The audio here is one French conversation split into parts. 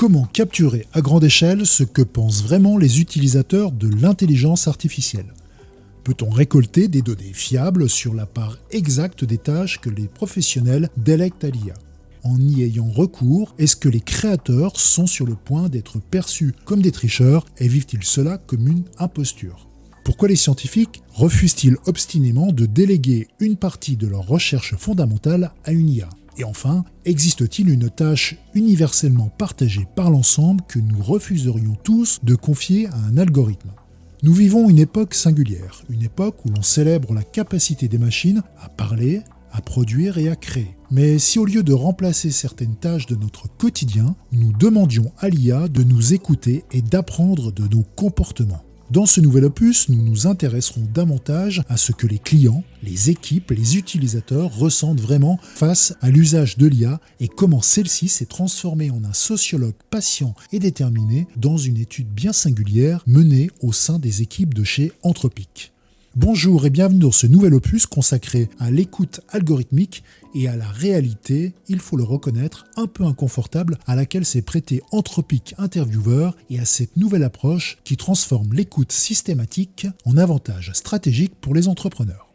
Comment capturer à grande échelle ce que pensent vraiment les utilisateurs de l'intelligence artificielle ? Peut-on récolter des données fiables sur la part exacte des tâches que les professionnels délèguent à l'IA ? En y ayant recours, est-ce que les créateurs sont sur le point d'être perçus comme des tricheurs et vivent-ils cela comme une imposture ? Pourquoi les scientifiques refusent-ils obstinément de déléguer une partie de leurs recherches fondamentales à une IA ? Et enfin, existe-t-il une tâche universellement partagée par l'ensemble que nous refuserions tous de confier à un algorithme ? Nous vivons une époque singulière, une époque où l'on célèbre la capacité des machines à parler, à produire et à créer. Mais si au lieu de remplacer certaines tâches de notre quotidien, nous demandions à l'IA de nous écouter et d'apprendre de nos comportements ? Dans ce nouvel opus, nous nous intéresserons davantage à ce que les clients, les équipes, les utilisateurs ressentent vraiment face à l'usage de l'IA et comment celle-ci s'est transformée en un sociologue patient et déterminé dans une étude bien singulière menée au sein des équipes de chez Anthropic. Bonjour et bienvenue dans ce nouvel opus consacré à l'écoute algorithmique et à la réalité, il faut le reconnaître, un peu inconfortable à laquelle s'est prêté Anthropic Interviewer et à cette nouvelle approche qui transforme l'écoute systématique en avantage stratégique pour les entrepreneurs.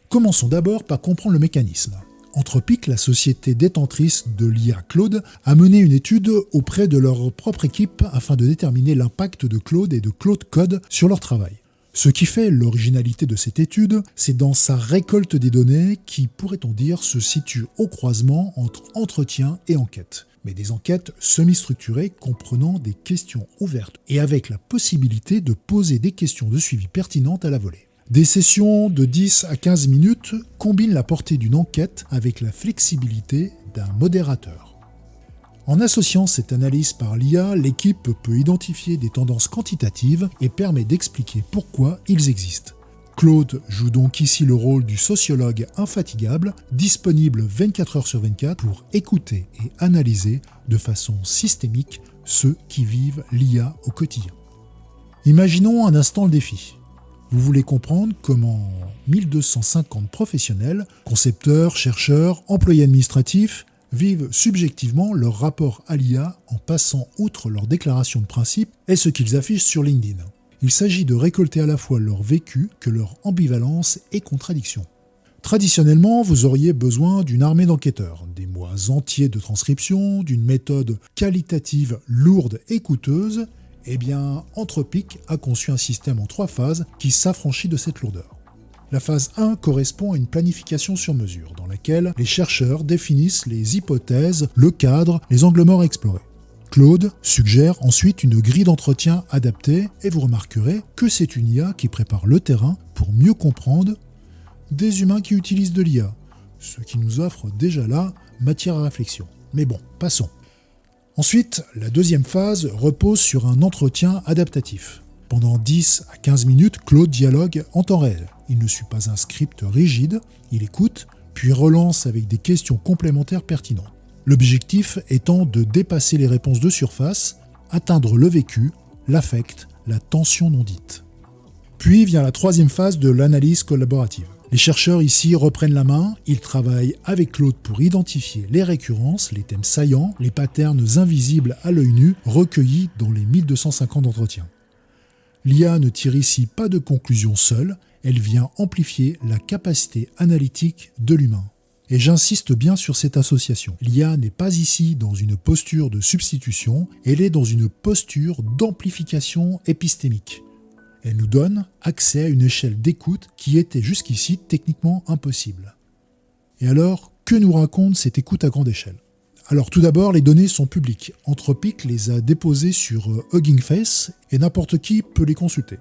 Commençons d'abord par comprendre le mécanisme. Anthropic, la société détentrice de l'IA Claude, a mené une étude auprès de leur propre équipe afin de déterminer l'impact de Claude et de Claude Code sur leur travail. Ce qui fait l'originalité de cette étude, c'est dans sa récolte des données qui, pourrait-on dire, se situe au croisement entre entretien et enquête. Mais des enquêtes semi-structurées comprenant des questions ouvertes et avec la possibilité de poser des questions de suivi pertinentes à la volée. Des sessions de 10 à 15 minutes combinent la portée d'une enquête avec la flexibilité d'un modérateur. En associant cette analyse par l'IA, l'équipe peut identifier des tendances quantitatives et permet d'expliquer pourquoi ils existent. Claude joue donc ici le rôle du sociologue infatigable, disponible 24 heures sur 24 pour écouter et analyser de façon systémique ceux qui vivent l'IA au quotidien. Imaginons un instant le défi. Vous voulez comprendre comment 1250 professionnels, concepteurs, chercheurs, employés administratifs, vivent subjectivement leur rapport à l'IA en passant outre leur déclaration de principe et ce qu'ils affichent sur LinkedIn. Il s'agit de récolter à la fois leur vécu que leur ambivalence et contradiction. Traditionnellement, vous auriez besoin d'une armée d'enquêteurs, des mois entiers de transcription, d'une méthode qualitative lourde et coûteuse. Eh bien, Anthropic a conçu un système en 3 phases qui s'affranchit de cette lourdeur. La phase 1 correspond à une planification sur mesure, dans laquelle les chercheurs définissent les hypothèses, le cadre, les angles morts à explorer. Claude suggère ensuite une grille d'entretien adaptée, et vous remarquerez que c'est une IA qui prépare le terrain pour mieux comprendre des humains qui utilisent de l'IA, ce qui nous offre déjà là matière à réflexion. Mais bon, passons. Ensuite, la deuxième phase repose sur un entretien adaptatif. Pendant 10 à 15 minutes, Claude dialogue en temps réel. Il ne suit pas un script rigide, il écoute, puis relance avec des questions complémentaires pertinentes. L'objectif étant de dépasser les réponses de surface, atteindre le vécu, l'affect, la tension non dite. Puis vient la troisième phase de l'analyse collaborative. Les chercheurs ici reprennent la main, ils travaillent avec Claude pour identifier les récurrences, les thèmes saillants, les patterns invisibles à l'œil nu recueillis dans les 1250 entretiens. L'IA ne tire ici pas de conclusion seule, elle vient amplifier la capacité analytique de l'humain. Et j'insiste bien sur cette association. L'IA n'est pas ici dans une posture de substitution, elle est dans une posture d'amplification épistémique. Elle nous donne accès à une échelle d'écoute qui était jusqu'ici techniquement impossible. Et alors, que nous raconte cette écoute à grande échelle ? Alors tout d'abord, les données sont publiques. Anthropic les a déposées sur Hugging Face et n'importe qui peut les consulter.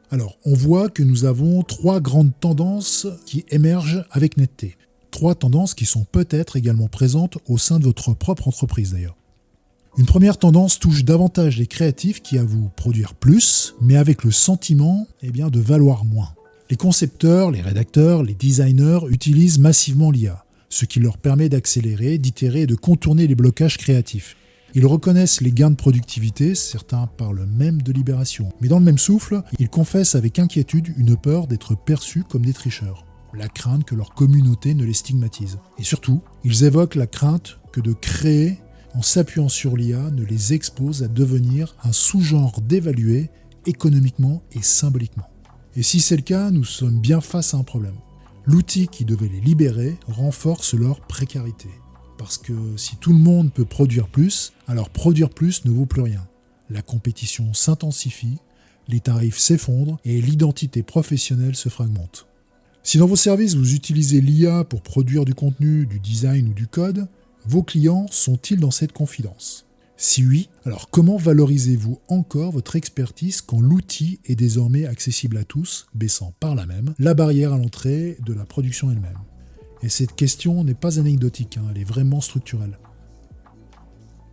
Alors, on voit que nous avons 3 grandes tendances qui émergent avec netteté. 3 tendances qui sont peut-être également présentes au sein de votre propre entreprise d'ailleurs. Une première tendance touche davantage les créatifs qui avouent produire plus, mais avec le sentiment de valoir moins. Les concepteurs, les rédacteurs, les designers utilisent massivement l'IA, ce qui leur permet d'accélérer, d'itérer et de contourner les blocages créatifs. Ils reconnaissent les gains de productivité, certains parlent même de libération. Mais dans le même souffle, ils confessent avec inquiétude une peur d'être perçus comme des tricheurs, la crainte que leur communauté ne les stigmatise. Et surtout, ils évoquent la crainte que de créer en s'appuyant sur l'IA, ne les expose à devenir un sous-genre dévalué économiquement et symboliquement. Et si c'est le cas, nous sommes bien face à un problème. L'outil qui devait les libérer renforce leur précarité. Parce que si tout le monde peut produire plus, alors produire plus ne vaut plus rien. La compétition s'intensifie, les tarifs s'effondrent et l'identité professionnelle se fragmente. Si dans vos services vous utilisez l'IA pour produire du contenu, du design ou du code, vos clients sont-ils dans cette confidence ? Si oui, alors comment valorisez-vous encore votre expertise quand l'outil est désormais accessible à tous, baissant par là même la barrière à l'entrée de la production elle-même ? Et cette question n'est pas anecdotique, elle est vraiment structurelle.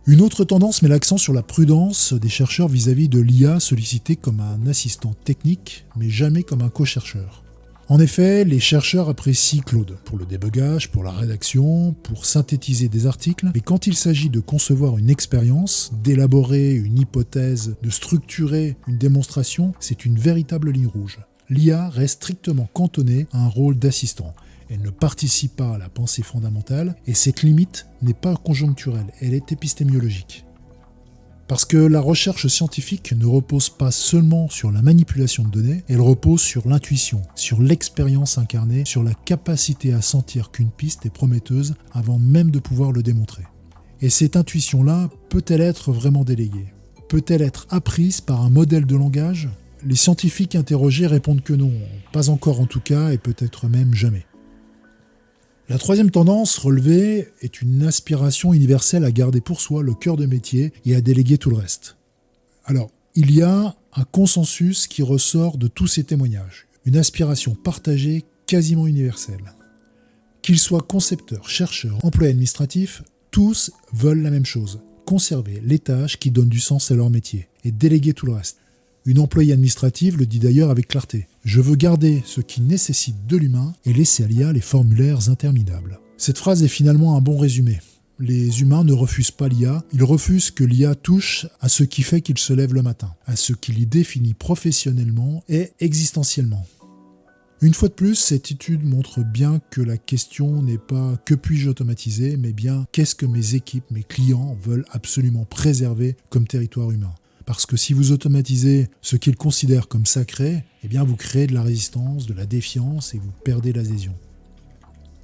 Une autre tendance met l'accent sur la prudence des chercheurs vis-à-vis de l'IA sollicité comme un assistant technique, mais jamais comme un co-chercheur. En effet, les chercheurs apprécient Claude pour le débugage, pour la rédaction, pour synthétiser des articles, mais quand il s'agit de concevoir une expérience, d'élaborer une hypothèse, de structurer une démonstration, c'est une véritable ligne rouge. L'IA reste strictement cantonnée à un rôle d'assistant. Elle ne participe pas à la pensée fondamentale, et cette limite n'est pas conjoncturelle, elle est épistémiologique. Parce que la recherche scientifique ne repose pas seulement sur la manipulation de données, elle repose sur l'intuition, sur l'expérience incarnée, sur la capacité à sentir qu'une piste est prometteuse avant même de pouvoir le démontrer. Et cette intuition-là, peut-elle être vraiment déléguée ? Peut-elle être apprise par un modèle de langage ? Les scientifiques interrogés répondent que non, pas encore en tout cas, et peut-être même jamais. La troisième tendance relevée est une aspiration universelle à garder pour soi le cœur de métier et à déléguer tout le reste. Alors, il y a un consensus qui ressort de tous ces témoignages, une aspiration partagée quasiment universelle. Qu'ils soient concepteurs, chercheurs, employés administratifs, tous veulent la même chose, conserver les tâches qui donnent du sens à leur métier et déléguer tout le reste. Une employée administrative le dit d'ailleurs avec clarté. Je veux garder ce qui nécessite de l'humain et laisser à l'IA les formulaires interminables. Cette phrase est finalement un bon résumé. Les humains ne refusent pas l'IA, ils refusent que l'IA touche à ce qui fait qu'ils se lèvent le matin, à ce qui les définit professionnellement et existentiellement. Une fois de plus, cette étude montre bien que la question n'est pas « que puis-je automatiser ?», mais bien « qu'est-ce que mes équipes, mes clients veulent absolument préserver comme territoire humain ?» Parce que si vous automatisez ce qu'ils considèrent comme sacré, eh bien vous créez de la résistance, de la défiance et vous perdez l'adhésion.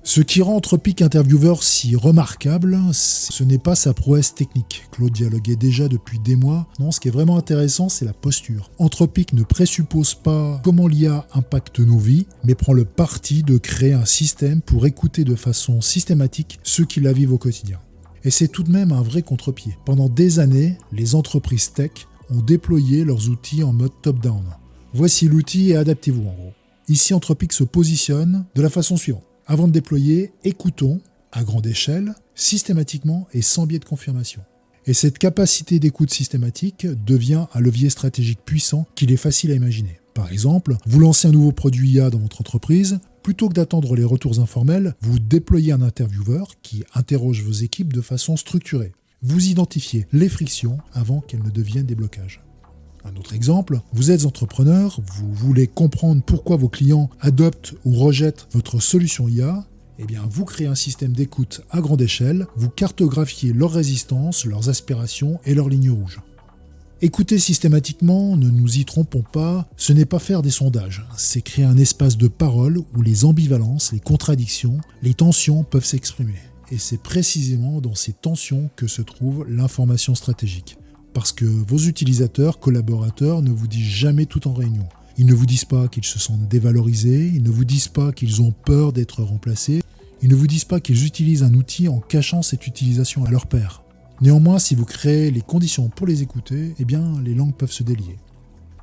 Ce qui rend Anthropic Interviewer si remarquable, ce n'est pas sa prouesse technique. Claude dialoguait déjà depuis des mois. Non, ce qui est vraiment intéressant, c'est la posture. Anthropic ne présuppose pas comment l'IA impacte nos vies, mais prend le parti de créer un système pour écouter de façon systématique ceux qui la vivent au quotidien. Et c'est tout de même un vrai contre-pied. Pendant des années, les entreprises tech ont déployé leurs outils en mode top-down. Voici l'outil et adaptez-vous en gros. Ici, Anthropic se positionne de la façon suivante. Avant de déployer, écoutons, à grande échelle, systématiquement et sans biais de confirmation. Et cette capacité d'écoute systématique devient un levier stratégique puissant qu'il est facile à imaginer. Par exemple, vous lancez un nouveau produit IA dans votre entreprise, plutôt que d'attendre les retours informels, vous déployez un intervieweur qui interroge vos équipes de façon structurée. Vous identifiez les frictions avant qu'elles ne deviennent des blocages. Un autre exemple, vous êtes entrepreneur, vous voulez comprendre pourquoi vos clients adoptent ou rejettent votre solution IA, eh bien vous créez un système d'écoute à grande échelle, vous cartographiez leurs résistances, leurs aspirations et leurs lignes rouges. Écouter systématiquement, ne nous y trompons pas, ce n'est pas faire des sondages, c'est créer un espace de parole où les ambivalences, les contradictions, les tensions peuvent s'exprimer. Et c'est précisément dans ces tensions que se trouve l'information stratégique. Parce que vos utilisateurs, collaborateurs ne vous disent jamais tout en réunion. Ils ne vous disent pas qu'ils se sentent dévalorisés, ils ne vous disent pas qu'ils ont peur d'être remplacés, ils ne vous disent pas qu'ils utilisent un outil en cachant cette utilisation à leur pairs. Néanmoins, si vous créez les conditions pour les écouter, eh bien, les langues peuvent se délier.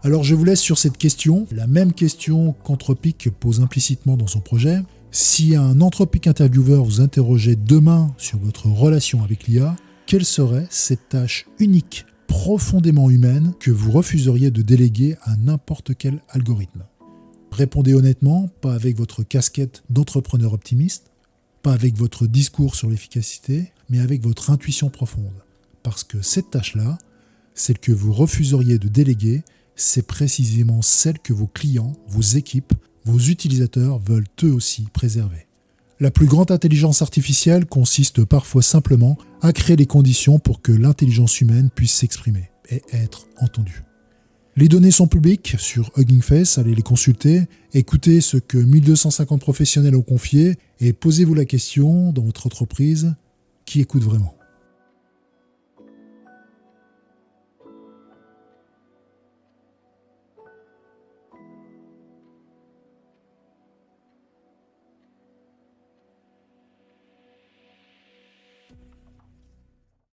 Alors je vous laisse sur cette question, la même question qu'Anthropic pose implicitement dans son projet. Si un Anthropic Interviewer vous interrogeait demain sur votre relation avec l'IA, quelle serait cette tâche unique, profondément humaine, que vous refuseriez de déléguer à n'importe quel algorithme ? Répondez honnêtement, pas avec votre casquette d'entrepreneur optimiste, pas avec votre discours sur l'efficacité, mais avec votre intuition profonde. Parce que cette tâche-là, celle que vous refuseriez de déléguer, c'est précisément celle que vos clients, vos équipes, vos utilisateurs veulent eux aussi préserver. La plus grande intelligence artificielle consiste parfois simplement à créer les conditions pour que l'intelligence humaine puisse s'exprimer et être entendue. Les données sont publiques sur Hugging Face, allez les consulter, écoutez ce que 1250 professionnels ont confié et posez-vous la question dans votre entreprise, qui écoute vraiment ?